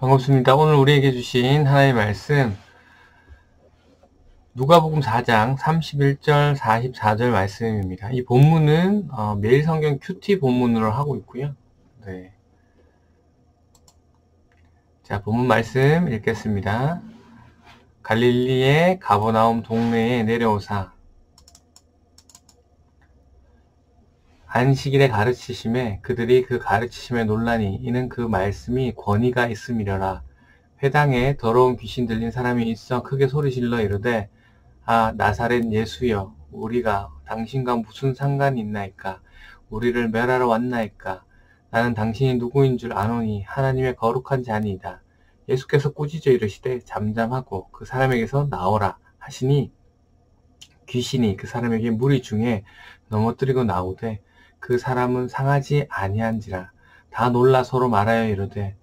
반갑습니다. 오늘 우리에게 주신 하나님의 말씀 누가복음 4장 31절 44절 말씀입니다. 이 본문은 매일 성경 큐티 본문으로 하고 있고요. 네. 자, 본문 말씀 읽겠습니다. 갈릴리의 가버나움 동네에 내려오사 안식일에 가르치심에 그들이 그 가르치심에 놀라니 이는 그 말씀이 권위가 있음이려라. 회당에 더러운 귀신 들린 사람이 있어 크게 소리질러 이르되 아, 나사렛 예수여, 우리가 당신과 무슨 상관이 있나이까? 우리를 멸하러 왔나이까? 나는 당신이 누구인 줄 아노니 하나님의 거룩한 자니이다. 예수께서 꾸짖어 이르시되 잠잠하고 그 사람에게서 나오라 하시니 귀신이 그 사람에게 무리 중에 넘어뜨리고 나오되 그 사람은 상하지 아니한지라. 다 놀라 서로 말하여 이르되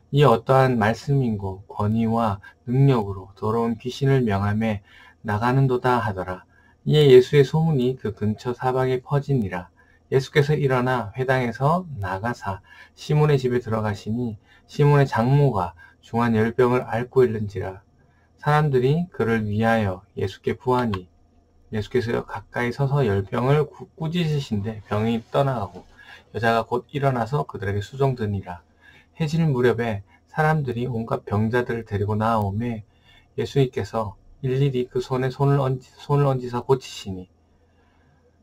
이 어떠한 말씀인고 권위와 능력으로 더러운 귀신을 명하며 나가는도다 하더라. 이에 예수의 소문이 그 근처 사방에 퍼지니라. 예수께서 일어나 회당에서 나가사 시몬의 집에 들어가시니 시몬의 장모가 중한 열병을 앓고 있는지라. 사람들이 그를 위하여 예수께 구하니 예수께서 가까이 서서 열병을 꾸짖으신데 병이 떠나가고 여자가 곧 일어나서 그들에게 수종드니라. 해질 무렵에 사람들이 온갖 병자들을 데리고 나오매 예수님께서 일일이 그 손에 손을 얹으사 고치시니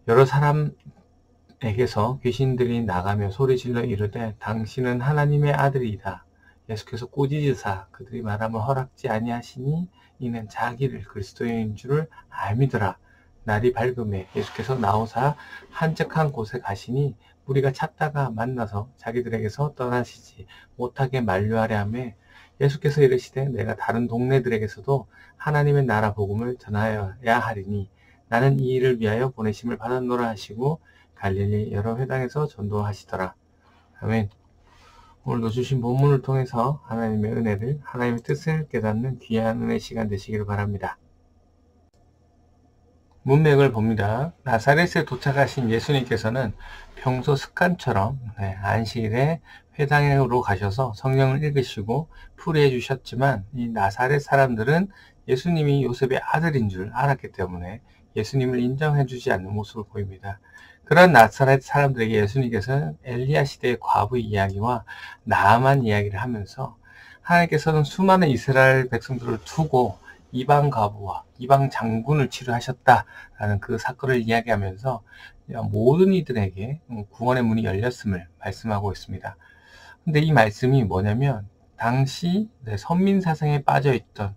여러 사람에게서 귀신들이 나가며 소리질러 이르되 당신은 하나님의 아들이다. 예수께서 꾸짖으사 그들이 말함을 허락지 아니하시니 이는 자기를 그리스도인 줄을 알미더라. 날이 밝음에 예수께서 나오사 한적한 곳에 가시니 무리가 찾다가 만나서 자기들에게서 떠나시지 못하게 만류하려 하며 예수께서 이르시되 내가 다른 동네들에게서도 하나님의 나라 복음을 전하여야 하리니 나는 이 일을 위하여 보내심을 받았노라 하시고 갈릴리 여러 회당에서 전도하시더라. 아멘. 오늘도 주신 본문을 통해서 하나님의 은혜를, 하나님의 뜻을 깨닫는 귀한 은혜 시간 되시기를 바랍니다. 문맥을 봅니다. 나사렛에 도착하신 예수님께서는 평소 습관처럼 안식일에 회당으로 가셔서 성경을 읽으시고 풀이해 주셨지만 이 나사렛 사람들은 예수님이 요셉의 아들인 줄 알았기 때문에 예수님을 인정해 주지 않는 모습을 보입니다. 그런 나사렛 사람들에게 예수님께서는 엘리야 시대의 과부 이야기와 나아만 이야기를 하면서 하나님께서는 수많은 이스라엘 백성들을 두고 이방 과부와 이방 장군을 치료하셨다라는 그 사건을 이야기하면서 모든 이들에게 구원의 문이 열렸음을 말씀하고 있습니다. 근데 이 말씀이 뭐냐면 당시 선민 사상에 빠져있던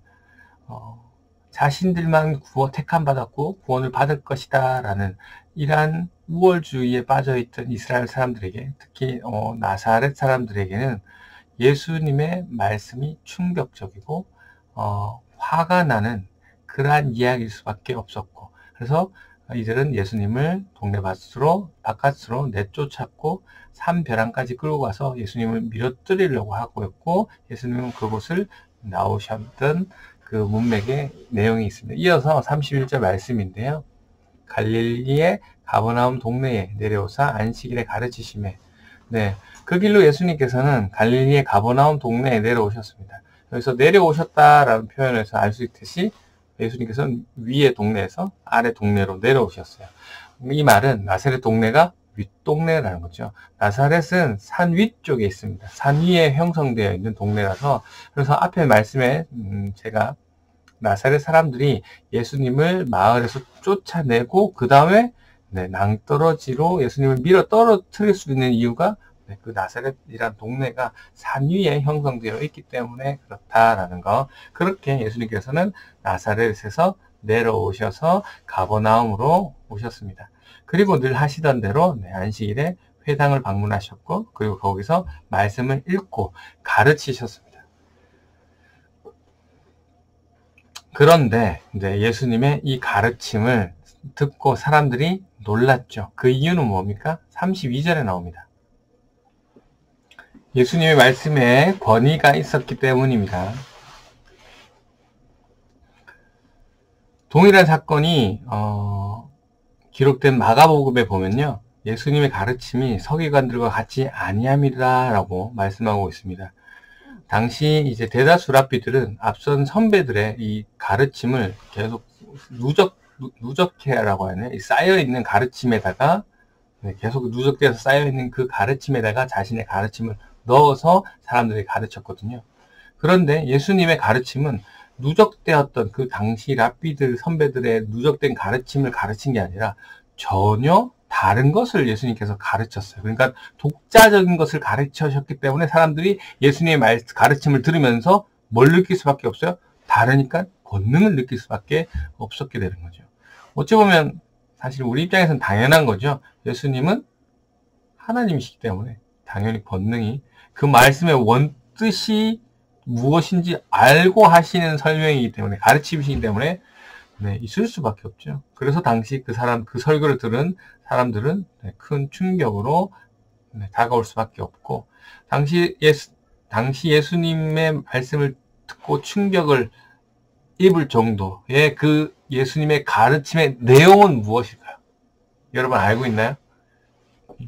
자신들만 택함 받았고 구원을 받을 것이다 라는 이러한 우월주의에 빠져있던 이스라엘 사람들에게 특히 나사렛 사람들에게는 예수님의 말씀이 충격적이고 화가 나는 그러한 이야기일 수밖에 없었고 그래서 이들은 예수님을 동네 바깥으로 내쫓았고 산벼랑까지 끌고 가서 예수님을 밀어뜨리려고 하고 있고 예수님은 그곳을 나오셨던 그 문맥의 내용이 있습니다. 이어서 31절 말씀인데요. 갈릴리의 가버나움 동네에 내려오사 안식일에 가르치심에 그 길로 예수님께서는 갈릴리의 가버나움 동네에 내려오셨습니다. 여기서 내려오셨다라는 표현에서 알 수 있듯이 예수님께서는 위의 동네에서 아래 동네로 내려오셨어요. 이 말은 나사렛 동네가 윗동네라는 거죠. 나사렛은 산 위쪽에 있습니다. 산 위에 형성되어 있는 동네라서 그래서 앞에 말씀에 제가 나사렛 사람들이 예수님을 마을에서 쫓아내고 그 다음에 낭떠러지로 예수님을 밀어 떨어뜨릴 수 있는 이유가 그 나사렛이란 동네가 산 위에 형성되어 있기 때문에 그렇다라는 거. 그렇게 예수님께서는 나사렛에서 내려오셔서 가버나움으로 오셨습니다. 그리고 늘 하시던 대로 안식일에 회당을 방문하셨고 그리고 거기서 말씀을 읽고 가르치셨습니다. 그런데 예수님의 이 가르침을 듣고 사람들이 놀랐죠. 그 이유는 뭡니까? 32절에 나옵니다. 예수님의 말씀에 권위가 있었기 때문입니다. 동일한 사건이 기록된 마가복음에 보면요. 예수님의 가르침이 서기관들과 같이 아니함이라라고 말씀하고 있습니다. 당시 이제 대다수 랍비들은 앞선 선배들의 이 가르침을 계속 누적해라고 하네. 쌓여있는 가르침에다가, 계속 누적되어서 쌓여있는 그 가르침에다가 자신의 가르침을 넣어서 사람들이 가르쳤거든요. 그런데 예수님의 가르침은 누적되었던 그 당시 랍비들 선배들의 누적된 가르침을 가르친 게 아니라 전혀 다른 것을 예수님께서 가르쳤어요. 그러니까 독자적인 것을 가르치셨기 때문에 사람들이 예수님의 가르침을 들으면서 뭘 느낄 수밖에 없어요? 다르니까 권능을 느낄 수밖에 없었게 되는 거죠. 어찌 보면 사실 우리 입장에서는 당연한 거죠. 예수님은 하나님이시기 때문에 당연히 권능이 그 말씀의 원뜻이 무엇인지 알고 하시는 설명이기 때문에, 가르침이시기 때문에 있을 수밖에 없죠. 그래서 당시 그 설교를 들은 사람들은 큰 충격으로 다가올 수밖에 없고, 당시 예수님의 말씀을 듣고 충격을 입을 정도의 그 예수님의 가르침의 내용은 무엇일까요? 여러분 알고 있나요?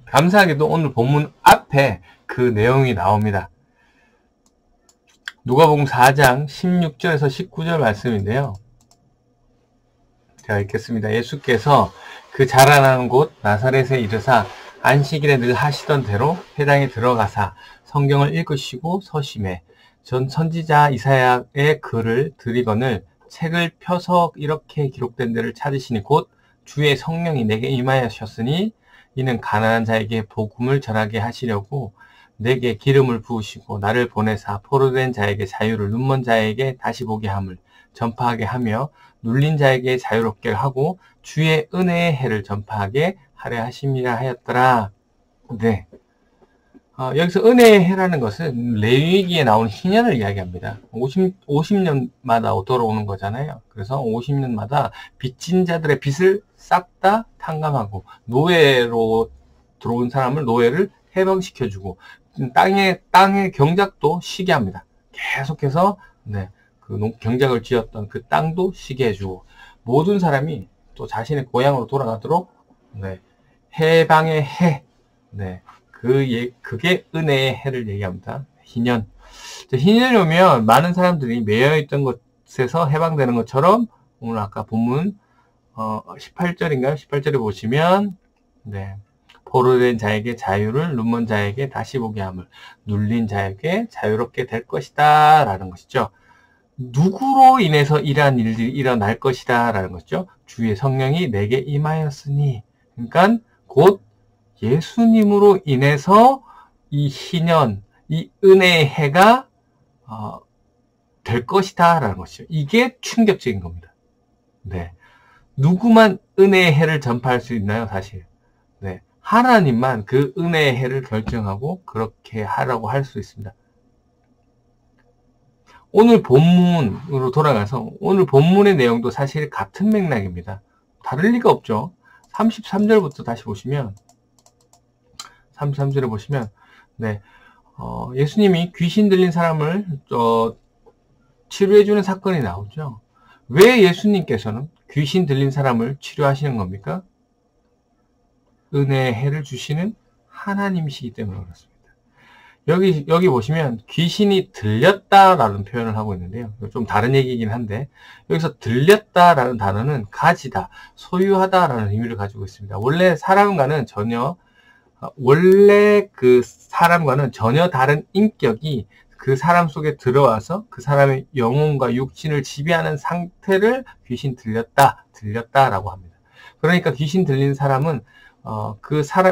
감사하게도 오늘 본문 앞에 그 내용이 나옵니다. 누가복음 4장 16절에서 19절 말씀인데요. 제가 읽겠습니다. 예수께서 그 자라나는 곳 나사렛에 이르사 안식일에 늘 하시던 대로 회당에 들어가사 성경을 읽으시고 서심해 전 선지자 이사야의 글을 들이거늘 책을 펴서 이렇게 기록된 데를 찾으시니 곧 주의 성령이 내게 임하셨으니 이는 가난한 자에게 복음을 전하게 하시려고 내게 기름을 부으시고 나를 보내사 포로된 자에게 자유를, 눈먼 자에게 다시 보게 함을 전파하게 하며 눌린 자에게 자유롭게 하고 주의 은혜의 해를 전파하게 하려 하심이라 하였더라. 네. 여기서 은혜의 해라는 것은 레위기에 나오는 희년을 이야기합니다. 50년마다 돌아오는 거잖아요. 그래서 50년마다 빚진 자들의 빚을 싹 다 탕감하고 노예로 들어온 사람을 노예를 해방시켜주고 땅의 경작도 쉬게 합니다. 계속해서 그 경작을 지었던 그 땅도 쉬게 해주고 모든 사람이 또 자신의 고향으로 돌아가도록 해방의 해, 그게 은혜의 해를 얘기합니다. 희년. 희년이 오면 많은 사람들이 매여있던 것에서 해방되는 것처럼 오늘 아까 본문 18절인가요? 18절에 보시면 포로된 자에게 자유를, 눈먼 자에게 다시 보게 함을, 눌린 자에게 자유롭게 될 것이다 라는 것이죠. 누구로 인해서 이러한 일들이 일어날 것이다 라는 것이죠. 주의 성령이 내게 임하였으니, 그러니까 곧 예수님으로 인해서 이 희년, 이 은혜의 해가 될 것이다 라는 것이죠. 이게 충격적인 겁니다. 누구만 은혜의 해를 전파할 수 있나요? 사실 하나님만 그 은혜의 해를 결정하고 그렇게 하라고 할 수 있습니다. 오늘 본문으로 돌아가서 오늘 본문의 내용도 사실 같은 맥락입니다. 다를 리가 없죠. 33절부터 다시 보시면 33절에 보시면 예수님이 귀신 들린 사람을 치료해주는 사건이 나오죠. 왜 예수님께서는 귀신 들린 사람을 치료하시는 겁니까? 은혜의 해를 주시는 하나님이시기 때문에 그렇습니다. 여기 보시면 귀신이 들렸다라는 표현을 하고 있는데요. 좀 다른 얘기이긴 한데 여기서 들렸다라는 단어는 가지다, 소유하다라는 의미를 가지고 있습니다. 원래 그 사람과는 전혀 다른 인격이 그 사람 속에 들어와서 그 사람의 영혼과 육신을 지배하는 상태를 귀신 들렸다라고 합니다. 그러니까 귀신 들린 사람은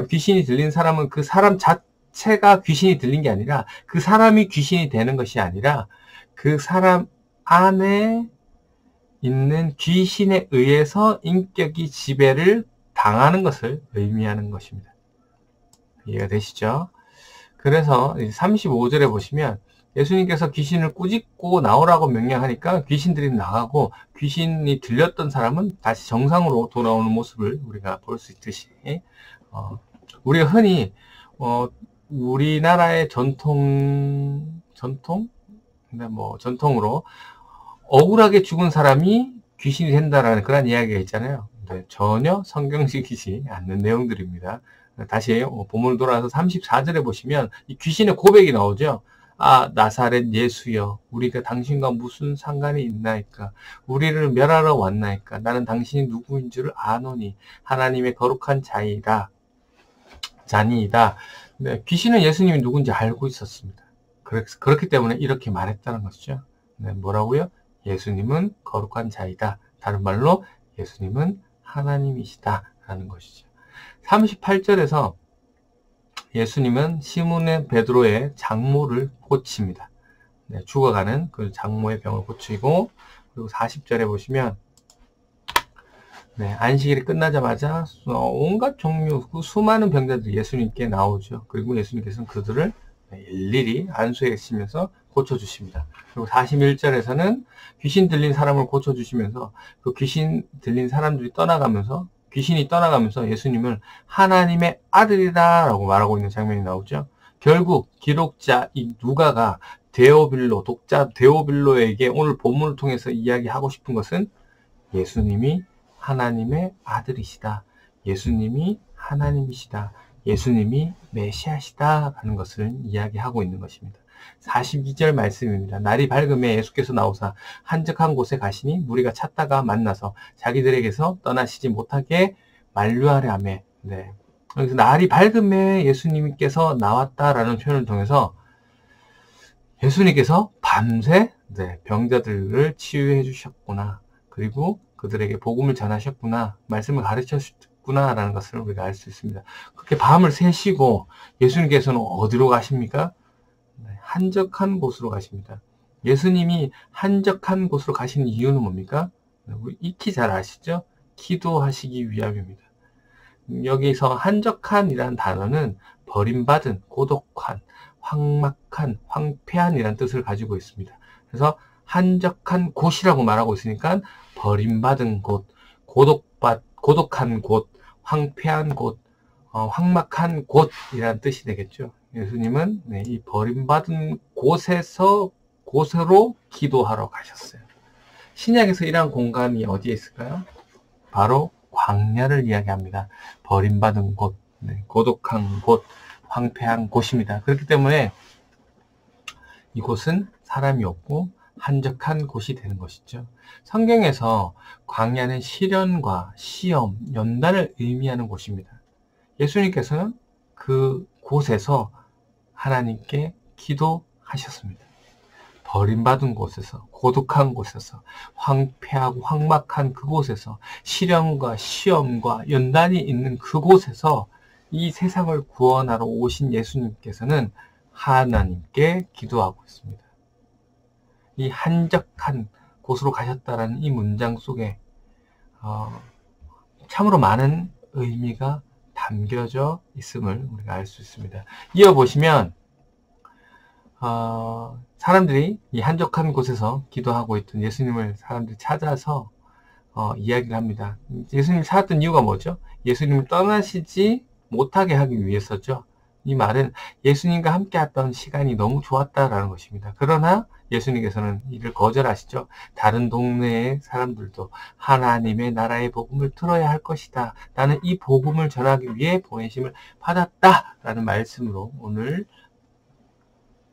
귀신이 들린 사람은 그 사람 자체가 귀신이 들린 게 아니라 그 사람이 귀신이 되는 것이 아니라 그 사람 안에 있는 귀신에 의해서 인격이 지배를 당하는 것을 의미하는 것입니다. 이해가 되시죠? 그래서 35절에 보시면 예수님께서 귀신을 꾸짖고 나오라고 명령하니까 귀신들이 나가고 귀신이 들렸던 사람은 다시 정상으로 돌아오는 모습을 우리가 볼 수 있듯이 우리가 흔히 우리나라의 전통으로 억울하게 죽은 사람이 귀신이 된다라는 그런 이야기가 있잖아요. 전혀 성경적이지 않는 내용들입니다. 다시 본문을 돌아와서 34절에 보시면 이 귀신의 고백이 나오죠. 아, 나사렛 예수여, 우리가 당신과 무슨 상관이 있나이까? 우리를 멸하러 왔나이까? 나는 당신이 누구인 줄을 아노니 하나님의 거룩한 자니이다. 네, 귀신은 예수님이 누군지 알고 있었습니다. 그렇기 때문에 이렇게 말했다는 것이죠. 네, 뭐라고요? 예수님은 거룩한 자이다. 다른 말로 예수님은 하나님이시다 라는 것이죠. 38절에서 예수님은 시몬의 베드로의 장모를 고칩니다. 네, 죽어가는 그 장모의 병을 고치고, 그리고 40절에 보시면 네, 안식일이 끝나자마자 온갖 종류 그 수많은 병자들이 예수님께 나오죠. 그리고 예수님께서는 그들을 일일이 안수해 계시면서 고쳐주십니다. 그리고 41절에서는 귀신 들린 사람을 고쳐주시면서 그 귀신 들린 사람들이 귀신이 떠나가면서 예수님을 하나님의 아들이다 라고 말하고 있는 장면이 나오죠. 결국 기록자 이 누가가 독자 데오빌로에게 오늘 본문을 통해서 이야기하고 싶은 것은 예수님이 하나님의 아들이시다. 예수님이 하나님이시다. 예수님이 메시아시다 라는 것을 이야기하고 있는 것입니다. 42절 말씀입니다. 날이 밝음에 예수께서 나오사 한적한 곳에 가시니 무리가 찾다가 만나서 자기들에게서 떠나시지 못하게 만류하려 하며, 네. 여기서 날이 밝음에 예수님께서 나왔다라는 표현을 통해서 예수님께서 밤새 병자들을 치유해 주셨구나. 그리고 그들에게 복음을 전하셨구나. 말씀을 가르쳤구나 라는 것을 우리가 알 수 있습니다. 그렇게 밤을 새시고 예수님께서는 어디로 가십니까? 한적한 곳으로 가십니다. 예수님이 한적한 곳으로 가시는 이유는 뭡니까? 익히 잘 아시죠? 기도하시기 위함입니다. 여기서 한적한이라는 단어는 버림받은, 고독한, 황막한, 황폐한이라는 뜻을 가지고 있습니다. 그래서 한적한 곳이라고 말하고 있으니까 버림받은 곳, 고독한 곳, 황폐한 곳, 황막한 곳이라는 뜻이 되겠죠. 예수님은 이 버림받은 곳으로 기도하러 가셨어요. 신약에서 이러한 공간이 어디에 있을까요? 바로 광야를 이야기합니다. 버림받은 곳, 고독한 곳, 황폐한 곳입니다. 그렇기 때문에 이곳은 사람이 없고 한적한 곳이 되는 것이죠. 성경에서 광야는 시련과 시험, 연단을 의미하는 곳입니다. 예수님께서는 그 곳에서 하나님께 기도하셨습니다. 버림받은 곳에서, 고독한 곳에서, 황폐하고 황막한 그곳에서, 시련과 시험과 연단이 있는 그곳에서 이 세상을 구원하러 오신 예수님께서는 하나님께 기도하고 있습니다. 이 한적한 곳으로 가셨다라는 이 문장 속에 참으로 많은 의미가 담겨져 있음을 우리가 알 수 있습니다. 이어보시면 사람들이 이 한적한 곳에서 기도하고 있던 예수님을 사람들이 찾아서 이야기를 합니다. 예수님이 찾았던 이유가 뭐죠? 예수님을 떠나시지 못하게 하기 위해서죠. 이 말은 예수님과 함께 했던 시간이 너무 좋았다라는 것입니다. 그러나 예수님께서는 이를 거절하시죠. 다른 동네의 사람들도 하나님의 나라의 복음을 들어야 할 것이다. 나는 이 복음을 전하기 위해 보내심을 받았다라는 말씀으로 오늘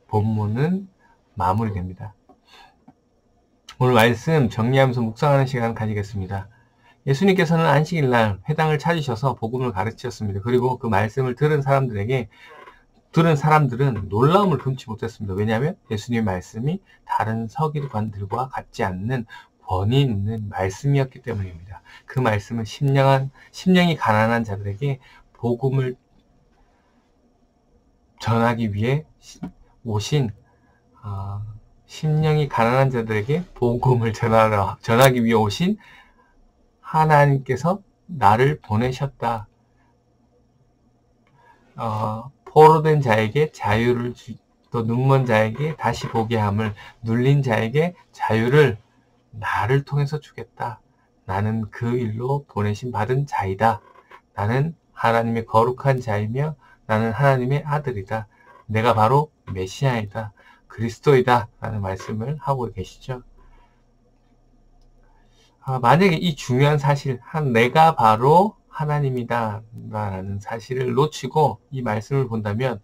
본문은 마무리됩니다. 오늘 말씀 정리하면서 묵상하는 시간을 가지겠습니다. 예수님께서는 안식일날 회당을 찾으셔서 복음을 가르치셨습니다. 그리고 그 말씀을 들은 사람들은 놀라움을 금치 못했습니다. 왜냐하면 예수님의 말씀이 다른 서기관들과 같지 않는 권위 있는 말씀이었기 때문입니다. 그 말씀은 심령이 가난한 자들에게 복음을 전하기 위해 오신 심령이 가난한 자들에게 복음을 전하기 위해 오신 하나님께서 나를 보내셨다. 포로된 자에게 자유를 또 눈먼 자에게 다시 보게 함을, 눌린 자에게 자유를 나를 통해서 주겠다. 나는 그 일로 보내심 받은 자이다. 나는 하나님의 거룩한 자이며 나는 하나님의 아들이다. 내가 바로 메시아이다. 그리스도이다. 라는 말씀을 하고 계시죠. 만약에 이 중요한 사실, 내가 바로 하나님이다 라는 사실을 놓치고 이 말씀을 본다면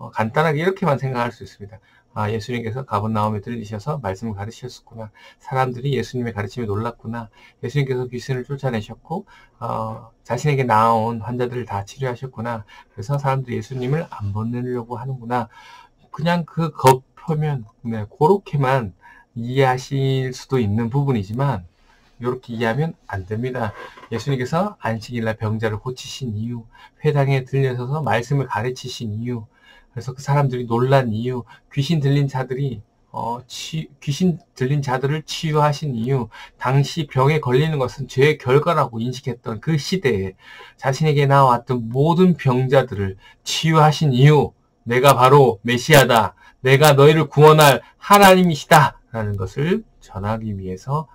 간단하게 이렇게만 생각할 수 있습니다. 아, 예수님께서 가버나움에 들리셔서 말씀을 가르치셨구나. 사람들이 예수님의 가르침에 놀랐구나. 예수님께서 귀신을 쫓아내셨고 자신에게 나아온 환자들을 다 치료하셨구나. 그래서 사람들이 예수님을 안 보내려고 하는구나. 그냥 그 겉표면 그렇게만 이해하실 수도 있는 부분이지만 이렇게 이해하면 안 됩니다. 예수님께서 안식일날 병자를 고치신 이유, 회당에 들려서서 말씀을 가르치신 이유, 그래서 그 사람들이 놀란 이유, 귀신 들린 자들이 귀신 들린 자들을 치유하신 이유, 당시 병에 걸리는 것은 죄의 결과라고 인식했던 그 시대에 자신에게 나왔던 모든 병자들을 치유하신 이유, 내가 바로 메시아다, 내가 너희를 구원할 하나님이시다 라는 것을 전하기 위해서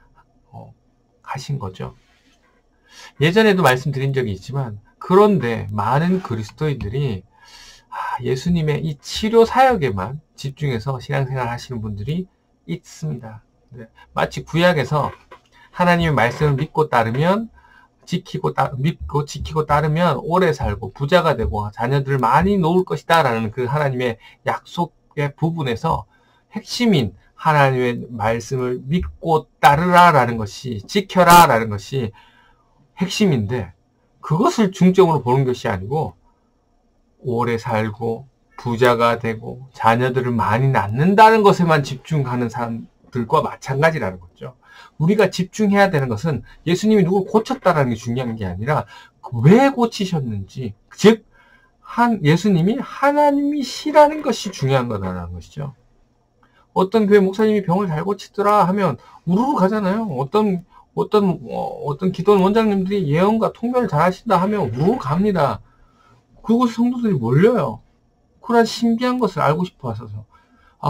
하신 거죠. 예전에도 말씀드린 적이 있지만, 그런데 많은 그리스도인들이 예수님의 이 치료 사역에만 집중해서 신앙생활 하시는 분들이 있습니다. 마치 구약에서 하나님의 말씀을 믿고 따르면 믿고 지키고 따르면 오래 살고 부자가 되고 자녀들을 많이 놓을 것이다 라는 그 하나님의 약속의 부분에서 핵심인 하나님의 말씀을 믿고 따르라 라는 것이, 지켜라 라는 것이 핵심인데, 그것을 중점으로 보는 것이 아니고 오래 살고 부자가 되고 자녀들을 많이 낳는다는 것에만 집중하는 사람들과 마찬가지라는 거죠. 우리가 집중해야 되는 것은 예수님이 누굴 고쳤다라는 게 중요한 게 아니라 왜 고치셨는지, 즉 예수님이 하나님이시라는 것이 중요한 거다라는 것이죠. 어떤 교회 목사님이 병을 잘 고치더라 하면 우르르 가잖아요. 어떤 기도원 원장님들이 예언과 통변을 잘 하신다 하면 우르르 갑니다. 그곳에 성도들이 몰려요. 그런 신비한 것을 알고 싶어 하셔서.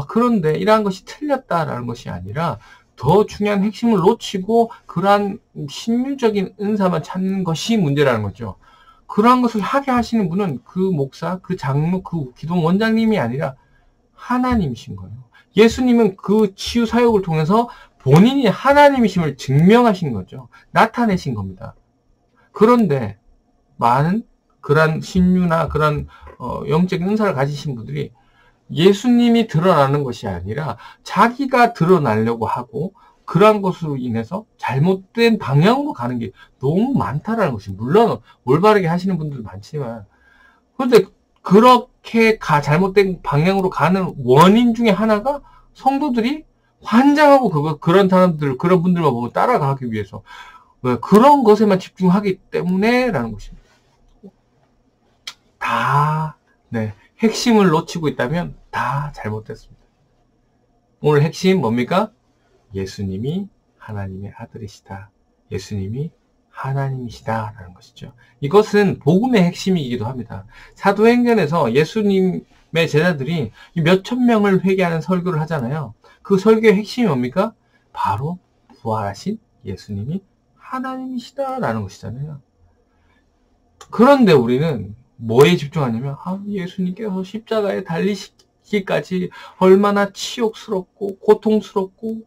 그런데 이러한 것이 틀렸다라는 것이 아니라 더 중요한 핵심을 놓치고 그러한 신유적인 은사만 찾는 것이 문제라는 거죠. 그러한 것을 하게 하시는 분은 그 목사, 그 장로, 그 기도원 원장님이 아니라 하나님이신 거예요. 예수님은 그 치유 사역을 통해서 본인이 하나님이심을 증명하신 거죠. 나타내신 겁니다. 그런데 많은 그런 신유나 그런 영적인 은사를 가지신 분들이 예수님이 드러나는 것이 아니라 자기가 드러나려고 하고 그러한 것으로 인해서 잘못된 방향으로 가는 게 너무 많다라는 것이, 물론 올바르게 하시는 분들도 많지만, 그런데 그렇게 잘못된 방향으로 가는 원인 중에 하나가 성도들이 환장하고 그런 사람들, 그런 분들만 보고 따라가기 위해서 그런 것에만 집중하기 때문에 라는 것입니다. 핵심을 놓치고 있다면 다 잘못됐습니다. 오늘 핵심 뭡니까? 예수님이 하나님의 아들이시다. 예수님이 하나님이시다 라는 것이죠. 이것은 복음의 핵심이기도 합니다. 사도행전에서 예수님의 제자들이 몇천 명을 회개하는 설교를 하잖아요. 그 설교의 핵심이 뭡니까? 바로 부활하신 예수님이 하나님이시다 라는 것이잖아요. 그런데 우리는 뭐에 집중하냐면 예수님께서 십자가에 달리시기까지 얼마나 치욕스럽고 고통스럽고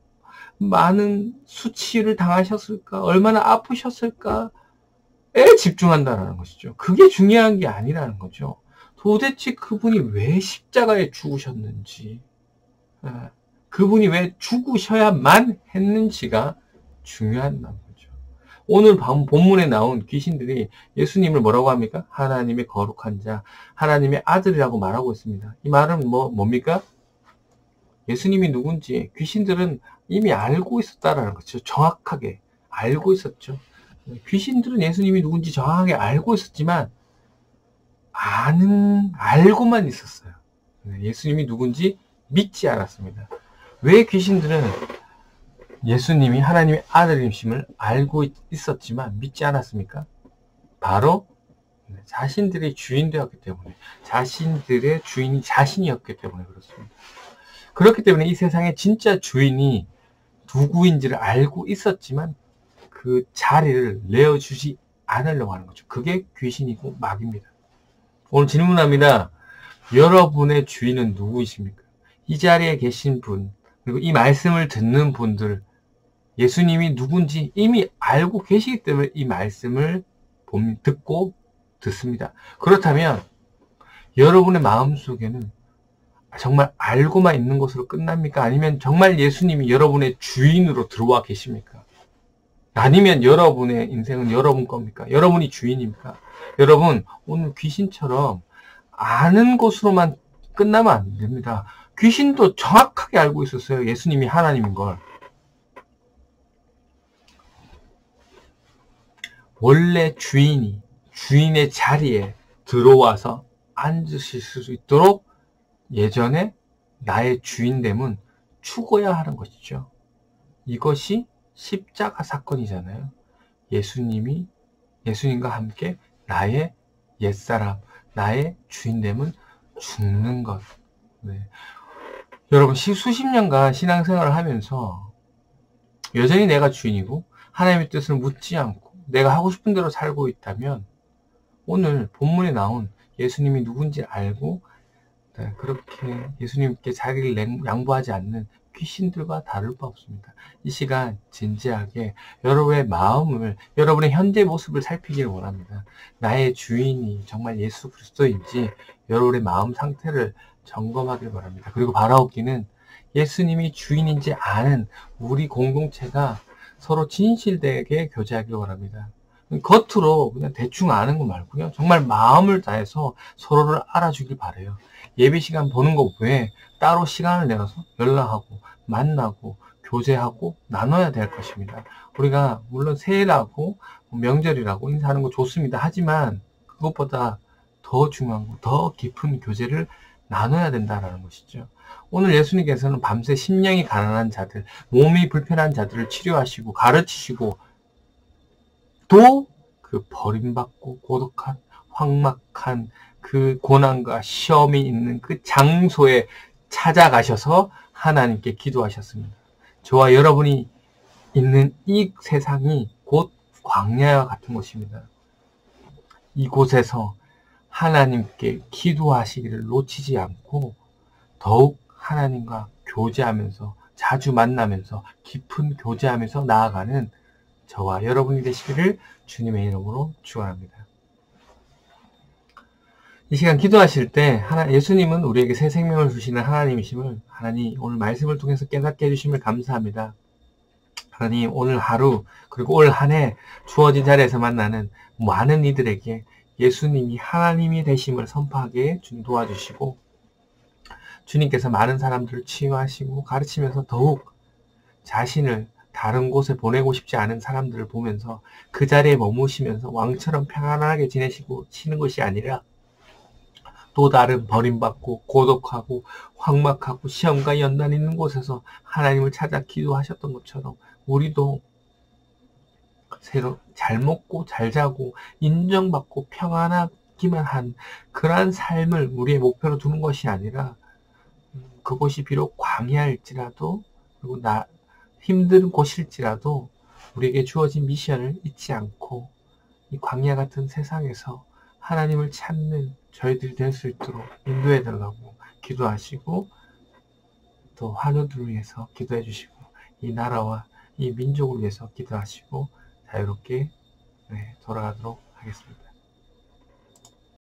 많은 수치를 당하셨을까, 얼마나 아프셨을까에 집중한다는 것이죠. 그게 중요한 게 아니라는 거죠. 도대체 그분이 왜 십자가에 죽으셨는지, 그분이 왜 죽으셔야만 했는지가 중요한 거죠. 오늘 본문에 나온 귀신들이 예수님을 뭐라고 합니까? 하나님의 거룩한 자, 하나님의 아들이라고 말하고 있습니다. 이 말은 뭡니까? 예수님이 누군지 귀신들은 이미 알고 있었다라는 거죠. 정확하게 알고 있었죠. 귀신들은 예수님이 누군지 정확하게 알고 있었지만 알고만 있었어요. 예수님이 누군지 믿지 않았습니다. 왜 귀신들은 예수님이 하나님의 아들이심을 알고 있었지만 믿지 않았습니까? 바로 자신들의 주인 되었기 때문에, 자신들의 주인이 자신이었기 때문에 그렇습니다. 그렇기 때문에 이 세상에 진짜 주인이 누구인지를 알고 있었지만 그 자리를 내어주지 않으려고 하는 거죠. 그게 귀신이고 마귀입니다. 오늘 질문합니다. 여러분의 주인은 누구이십니까? 이 자리에 계신 분, 그리고 이 말씀을 듣는 분들, 예수님이 누군지 이미 알고 계시기 때문에 이 말씀을 듣고 듣습니다. 그렇다면 여러분의 마음속에는 정말 알고만 있는 것으로 끝납니까? 아니면 정말 예수님이 여러분의 주인으로 들어와 계십니까? 아니면 여러분의 인생은 여러분 겁니까? 여러분이 주인입니까? 여러분, 오늘 귀신처럼 아는 것으로만 끝나면 안 됩니다. 귀신도 정확하게 알고 있었어요. 예수님이 하나님인 걸. 원래 주인의 자리에 들어와서 앉으실 수 있도록 예전에 나의 주인됨은 죽어야 하는 것이죠. 이것이 십자가 사건이잖아요. 예수님과 함께 나의 옛사람, 나의 주인됨은 죽는 것. 네. 여러분, 수십 년간 신앙생활을 하면서 여전히 내가 주인이고 하나님의 뜻을 묻지 않고 내가 하고 싶은 대로 살고 있다면 오늘 본문에 나온 예수님이 누군지 알고 그렇게 예수님께 자기를 양보하지 않는 귀신들과 다를 바 없습니다. 이 시간 진지하게 여러분의 마음을, 여러분의 현재 모습을 살피기를 원합니다. 나의 주인이 정말 예수 그리스도인지 여러분의 마음 상태를 점검하길 바랍니다. 그리고 바라옵기는 예수님이 주인인지 아는 우리 공동체가 서로 진실되게 교제하길 바랍니다. 겉으로 그냥 대충 아는 거 말고요. 정말 마음을 다해서 서로를 알아주길 바라요. 예배 시간 보는 것 외에 따로 시간을 내서 연락하고 만나고 교제하고 나눠야 될 것입니다. 우리가 물론 새해라고 명절이라고 인사하는 거 좋습니다. 하지만 그것보다 더 중요한 거, 더 깊은 교제를 나눠야 된다는 것이죠. 오늘 예수님께서는 밤새 심령이 가난한 자들, 몸이 불편한 자들을 치료하시고 가르치시고 또 그 버림받고 고독한 황막한 그 고난과 시험이 있는 그 장소에 찾아가셔서 하나님께 기도하셨습니다. 저와 여러분이 있는 이 세상이 곧 광야와 같은 곳입니다. 이곳에서 하나님께 기도하시기를 놓치지 않고 더욱 하나님과 교제하면서 자주 만나면서 깊은 교제하면서 나아가는 저와 여러분이 되시기를 주님의 이름으로 축원합니다. 이 시간 기도하실 때 예수님은 우리에게 새 생명을 주시는 하나님이심을 하나님 오늘 말씀을 통해서 깨닫게 해주심을 감사합니다. 하나님 오늘 하루 그리고 올 한 해 주어진 자리에서 만나는 많은 이들에게 예수님이 하나님이 되심을 선포하게 주님 도와주시고 주님께서 많은 사람들을 치유하시고 가르치면서 더욱 자신을 다른 곳에 보내고 싶지 않은 사람들을 보면서 그 자리에 머무시면서 왕처럼 평안하게 지내시고 치는 것이 아니라 또 다른 버림받고 고독하고 황막하고 시험과 연단 있는 곳에서 하나님을 찾아 기도하셨던 것처럼 우리도 새로 잘 먹고 잘 자고 인정받고 평안하기만 한 그러한 삶을 우리의 목표로 두는 것이 아니라 그곳이 비록 광야일지라도 그리고 힘든 곳일지라도 우리에게 주어진 미션을 잊지 않고 이 광야 같은 세상에서 하나님을 찾는 저희들이 될 수 있도록 인도해 달라고 기도하시고 또 환우들을 위해서 기도해 주시고 이 나라와 이 민족을 위해서 기도하시고 자유롭게 돌아가도록 하겠습니다.